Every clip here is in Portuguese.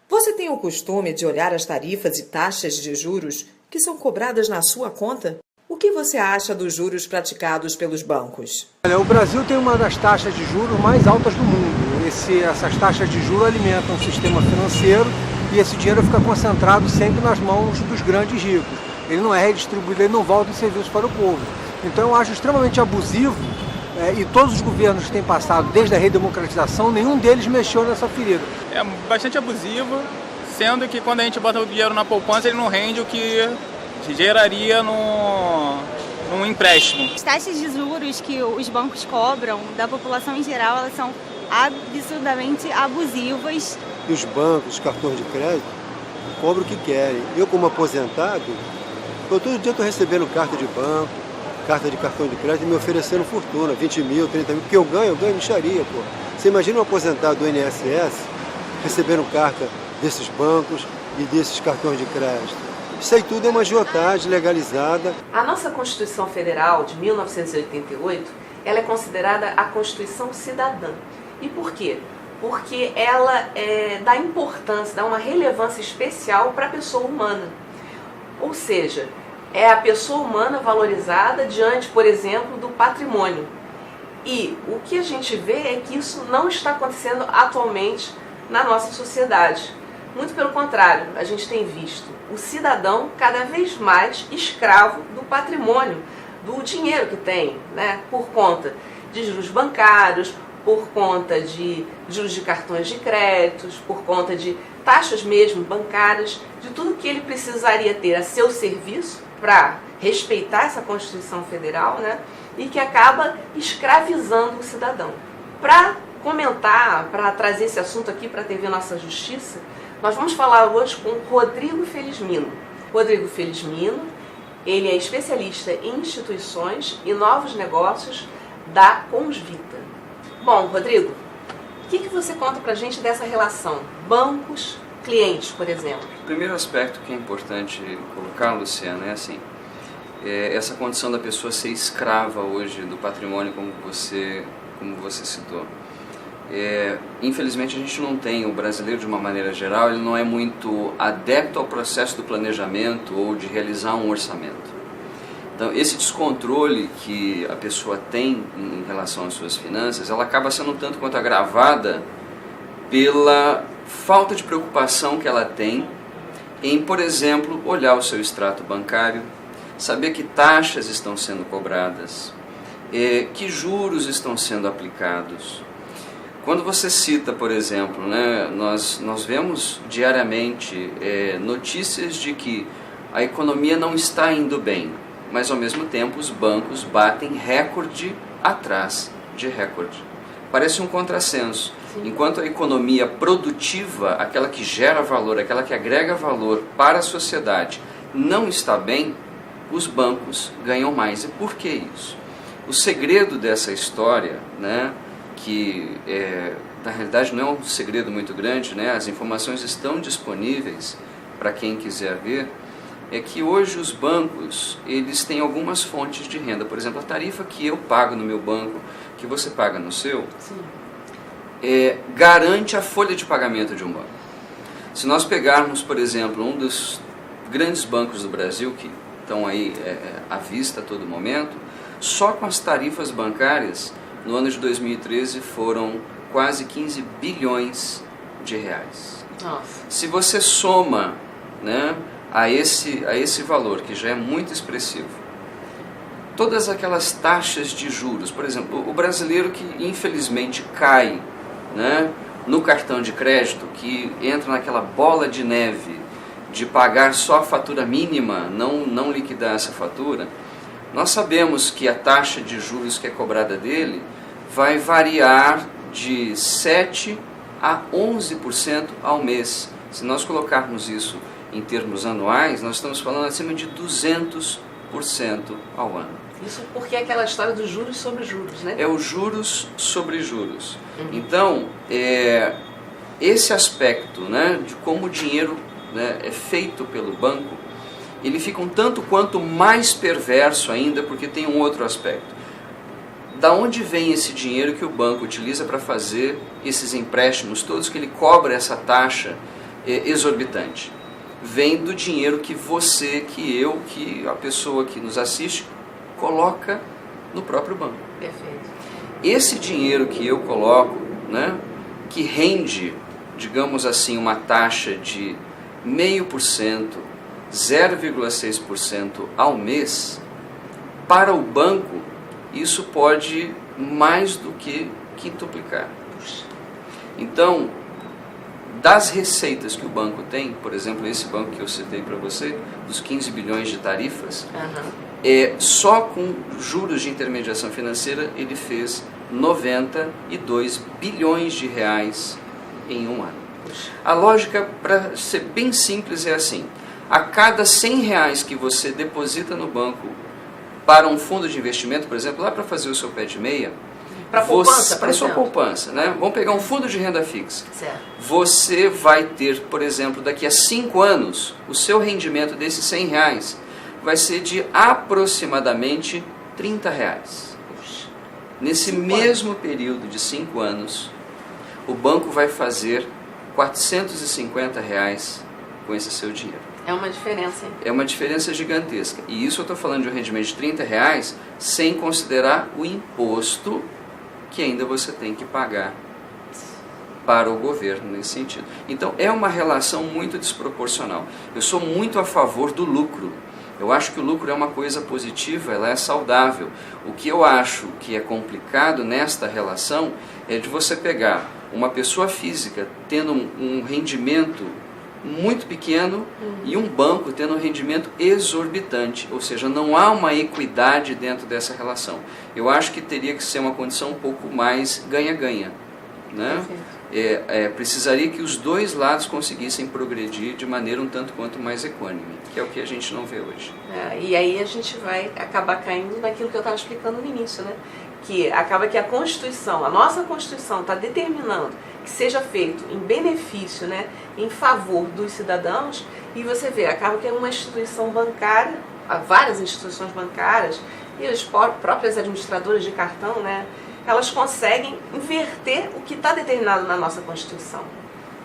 Você tem o costume de olhar as tarifas e taxas de juros que são cobradas na sua conta? O que você acha dos juros praticados pelos bancos? Olha, o Brasil tem uma das taxas de juros mais altas do mundo. Essas taxas de juros alimentam o sistema financeiro e esse dinheiro fica concentrado sempre nas mãos dos grandes ricos. Ele não é redistribuído, ele não volta em serviço para o povo. Então eu acho extremamente abusivo e todos os governos que têm passado desde a redemocratização, nenhum deles mexeu nessa ferida. É bastante abusivo, sendo que quando a gente bota o dinheiro na poupança, ele não rende o que geraria num empréstimo. As taxas de juros que os bancos cobram da população em geral, elas são absurdamente abusivas. E os bancos, os cartões de crédito, cobram o que querem. Eu, como aposentado, todo dia estou recebendo carta de banco, carta de cartão de crédito e me oferecendo fortuna, 20 mil, 30 mil, porque eu ganho mixaria, pô. Você imagina um aposentado do INSS recebendo carta desses bancos e desses cartões de crédito. Isso aí tudo é uma agiotagem legalizada. A nossa Constituição Federal de 1988, ela é considerada a Constituição cidadã. E por quê? Porque ela dá importância, dá uma relevância especial para a pessoa humana. Ou seja, é a pessoa humana valorizada diante, por exemplo, do patrimônio. E o que a gente vê é que isso não está acontecendo atualmente na nossa sociedade. Muito pelo contrário, a gente tem visto o cidadão cada vez mais escravo do patrimônio, do dinheiro que tem, né? Por conta de juros bancários, por conta de juros de cartões de créditos, por conta de taxas mesmo bancárias, de tudo que ele precisaria ter a seu serviço para respeitar essa Constituição Federal, né? E que acaba escravizando o cidadão. Para comentar, para trazer esse assunto aqui para a TV Nossa Justiça, nós vamos falar hoje com Rodrigo Felizmino. Rodrigo Felizmino, ele é especialista em instituições e novos negócios da Consvita. Bom, Rodrigo, o que você conta para a gente dessa relação bancos-clientes, por exemplo? O primeiro aspecto que é importante colocar, Luciana, é assim, essa condição da pessoa ser escrava hoje do patrimônio, como você citou. Infelizmente a gente não tem, o brasileiro de uma maneira geral, ele não é muito adepto ao processo do planejamento ou de realizar um orçamento. Então esse descontrole que a pessoa tem em relação às suas finanças, ela acaba sendo um tanto quanto agravada pela falta de preocupação que ela tem em, por exemplo, olhar o seu extrato bancário, saber que taxas estão sendo cobradas, que juros estão sendo aplicados. Quando você cita, por exemplo, né, nós vemos diariamente notícias de que a economia não está indo bem, mas ao mesmo tempo os bancos batem recorde atrás de recorde. Parece um contrassenso. Sim. Enquanto a economia produtiva, aquela que gera valor, aquela que agrega valor para a sociedade, não está bem, os bancos ganham mais. E por que isso? O segredo dessa história, né, que na realidade não é um segredo muito grande, né, as informações estão disponíveis para quem quiser ver, é que hoje os bancos, eles têm algumas fontes de renda. Por exemplo, a tarifa que eu pago no meu banco, que você paga no seu, garante a folha de pagamento de um banco. Se nós pegarmos, por exemplo, um dos grandes bancos do Brasil, que estão aí à vista a todo momento, só com as tarifas bancárias, no ano de 2013 foram quase 15 bilhões de reais. Nossa. Se você soma, né, a esse valor, que já é muito expressivo, todas aquelas taxas de juros, por exemplo, o brasileiro que infelizmente cai, né, no cartão de crédito, que entra naquela bola de neve de pagar só a fatura mínima, não liquidar essa fatura, nós sabemos que a taxa de juros que é cobrada dele vai variar de 7% a 11% ao mês. Se nós colocarmos isso em termos anuais, nós estamos falando acima de 200% ao ano. Isso porque é aquela história dos juros sobre juros, né? É os juros sobre juros. Uhum. Então, esse aspecto, né, de como o dinheiro, né, é feito pelo banco, ele fica um tanto quanto mais perverso ainda, porque tem um outro aspecto. Da onde vem esse dinheiro que o banco utiliza para fazer esses empréstimos todos, que ele cobra essa taxa exorbitante. Vem do dinheiro que você, que eu, que a pessoa que nos assiste coloca no próprio banco. Perfeito. Esse dinheiro que eu coloco, né, que rende, digamos assim, uma taxa de 0,5%, 0,6% ao mês, para o banco, isso pode mais do que quintuplicar. Então, das receitas que o banco tem, por exemplo, esse banco que eu citei para você, dos 15 bilhões de tarifas, só com juros de intermediação financeira ele fez 92 bilhões de reais em um ano. A lógica, para ser bem simples, é assim: a cada 100 reais que você deposita no banco para um fundo de investimento, por exemplo, lá para fazer o seu pé de meia, para poupança, para a sua poupança, né? Vamos pegar um fundo de renda fixa. Certo. Você vai ter, por exemplo, daqui a 5 anos, o seu rendimento desses 100 reais vai ser de aproximadamente 30 reais. Nesse mesmo período de 5 anos, o banco vai fazer 450 reais com esse seu dinheiro. É uma diferença, hein? É uma diferença gigantesca. E isso eu estou falando de um rendimento de 30 reais sem considerar o imposto que ainda você tem que pagar para o governo nesse sentido. Então é uma relação muito desproporcional. Eu sou muito a favor do lucro. Eu acho que o lucro é uma coisa positiva, ela é saudável. O que eu acho que é complicado nesta relação é de você pegar uma pessoa física tendo um rendimento muito pequeno e um banco tendo um rendimento exorbitante, ou seja, não há uma equidade dentro dessa relação. Eu acho que teria que ser uma condição um pouco mais ganha-ganha, né? Precisaria que os dois lados conseguissem progredir de maneira um tanto quanto mais equânime, que é o que a gente não vê hoje. E aí a gente vai acabar caindo naquilo que eu estava explicando no início, né? Que acaba que a Constituição, a nossa Constituição está determinando que seja feito em benefício, né, em favor dos cidadãos, e você vê, acaba que é uma instituição bancária, várias instituições bancárias e as próprias administradoras de cartão, né, elas conseguem inverter o que está determinado na nossa Constituição.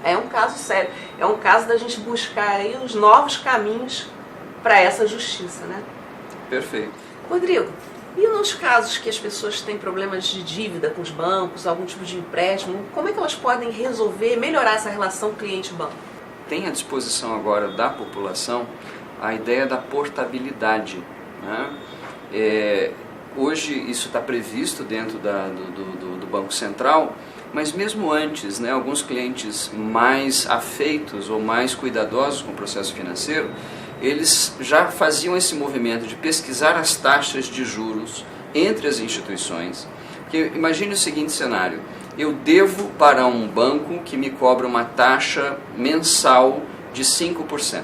É um caso sério, é um caso da gente buscar aí os novos caminhos para essa justiça, né? Perfeito. Rodrigo, e nos casos que as pessoas têm problemas de dívida com os bancos, algum tipo de empréstimo, como é que elas podem resolver, melhorar essa relação cliente-banco? Tem à disposição agora da população a ideia da portabilidade, né? Hoje isso está previsto dentro do Banco Central, mas mesmo antes, né, alguns clientes mais afeitos ou mais cuidadosos com o processo financeiro, eles já faziam esse movimento de pesquisar as taxas de juros entre as instituições. Porque imagine o seguinte cenário: eu devo para um banco que me cobra uma taxa mensal de 5%.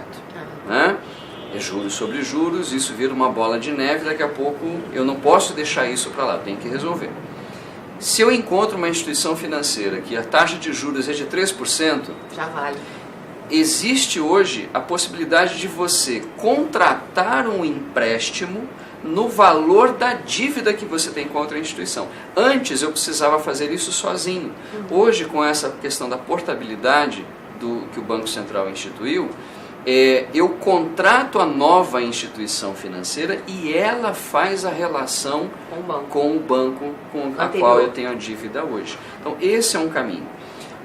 Né? É juros sobre juros, isso vira uma bola de neve, daqui a pouco eu não posso deixar isso para lá, eu tenho que resolver. Se eu encontro uma instituição financeira que a taxa de juros é de 3%, já vale. Existe hoje a possibilidade de você contratar um empréstimo no valor da dívida que você tem contra a instituição. Antes eu precisava fazer isso sozinho. Hoje, com essa questão da portabilidade que o Banco Central instituiu, eu contrato a nova instituição financeira e ela faz a relação com o banco com a qual eu tenho a dívida hoje. Então esse é um caminho.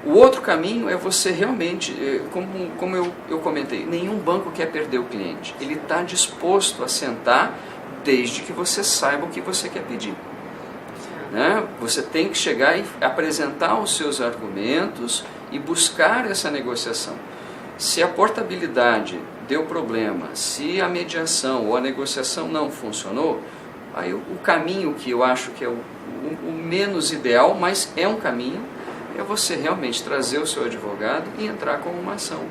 O outro caminho é você realmente, como eu comentei, nenhum banco quer perder o cliente. Ele está disposto a sentar desde que você saiba o que você quer pedir. Né? Você tem que chegar e apresentar os seus argumentos e buscar essa negociação. Se a portabilidade deu problema, se a mediação ou a negociação não funcionou, aí o caminho que eu acho que é o menos ideal, mas é um caminho, é você realmente trazer o seu advogado e entrar com uma ação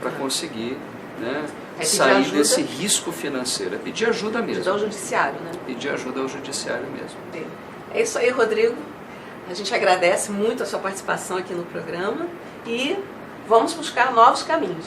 para conseguir, né, sair desse risco financeiro. É pedir ajuda mesmo. Pedir ao judiciário, né? Pedir ajuda ao judiciário mesmo. É isso aí, Rodrigo. A gente agradece muito a sua participação aqui no programa e vamos buscar novos caminhos.